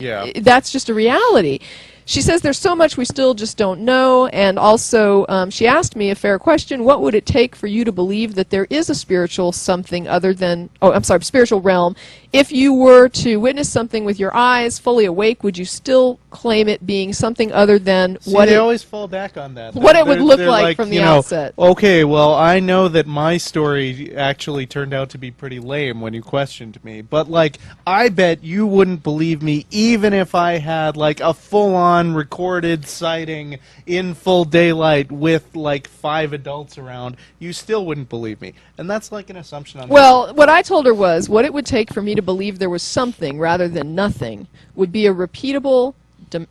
Yeah. That's just a reality. She says there's so much we still just don't know, and also she asked me a fair question: what would it take for you to believe that there is a spiritual something other than, spiritual realm? If you were to witness something with your eyes, fully awake, would you still claim it being something other than what they it always fall back on that. what it would look They're like from the you know, outset? Okay, well, I know that my story actually turned out to be pretty lame when you questioned me, but like, I bet you wouldn't believe me even if I had like a full-on recorded sighting in full daylight with like 5 adults around. You still wouldn't believe me, and that's like an assumption on. Well, what I told her was what it would take for me to believe there was something rather than nothing would be a repeatable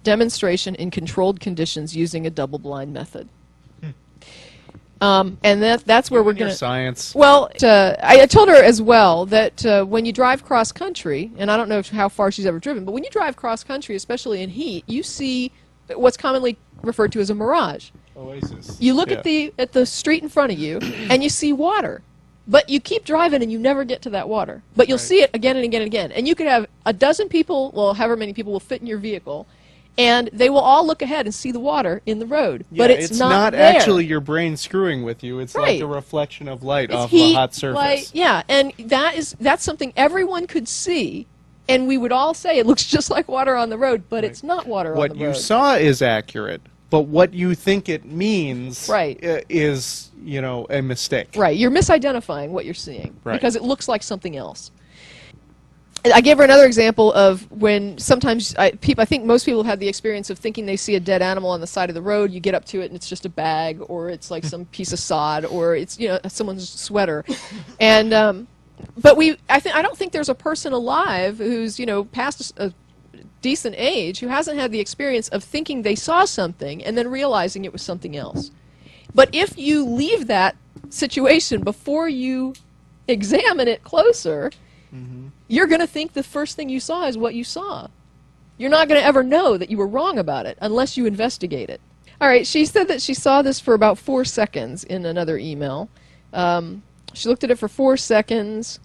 demonstration in controlled conditions using a double-blind method. And that's where we're going to... Science. Well, I told her as well that when you drive cross-country, and I don't know how far she's ever driven, but when you drive cross-country, especially in heat, you see what's commonly referred to as a mirage. Oasis. You look at the street in front of you, and you see water. But you keep driving and you never get to that water. But you'll see it again and again and again. And you could have a dozen people, well, however many people will fit in your vehicle, and they will all look ahead and see the water in the road. Yeah, but it's not there. Actually your brain screwing with you. It's like a reflection of light off heat, a hot surface. Light, yeah, and that's something everyone could see, and we would all say it looks just like water on the road, but it's not water on the road. What you saw is accurate, but what you think it means is, a mistake. Right, you're misidentifying what you're seeing because it looks like something else. I gave her another example of when sometimes I think most people have had the experience of thinking they see a dead animal on the side of the road. You get up to it and it's just a bag, or it's like some piece of sod, or it's someone's sweater, and but I don't think there's a person alive who's past a decent age who hasn't had the experience of thinking they saw something and then realizing it was something else. But if you leave that situation before you examine it closer, you're going to think the first thing you saw is what you saw. You're not going to ever know that you were wrong about it unless you investigate it. All right, she said that she saw this for about 4 seconds in another email. She looked at it for 4 seconds.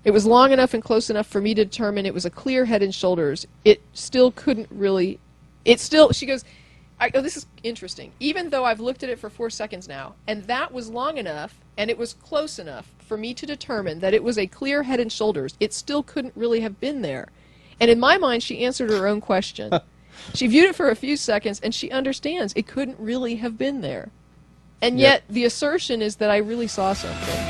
It was long enough and close enough for me to determine it was a clear head and shoulders. It still couldn't really... She goes... Oh, this is interesting. Even though I've looked at it for 4 seconds now, and that was long enough, and it was close enough for me to determine that it was a clear head and shoulders, it still couldn't really have been there. And in my mind, she answered her own question. She viewed it for a few seconds, and she understands it couldn't really have been there. And yet, the assertion is that I really saw something.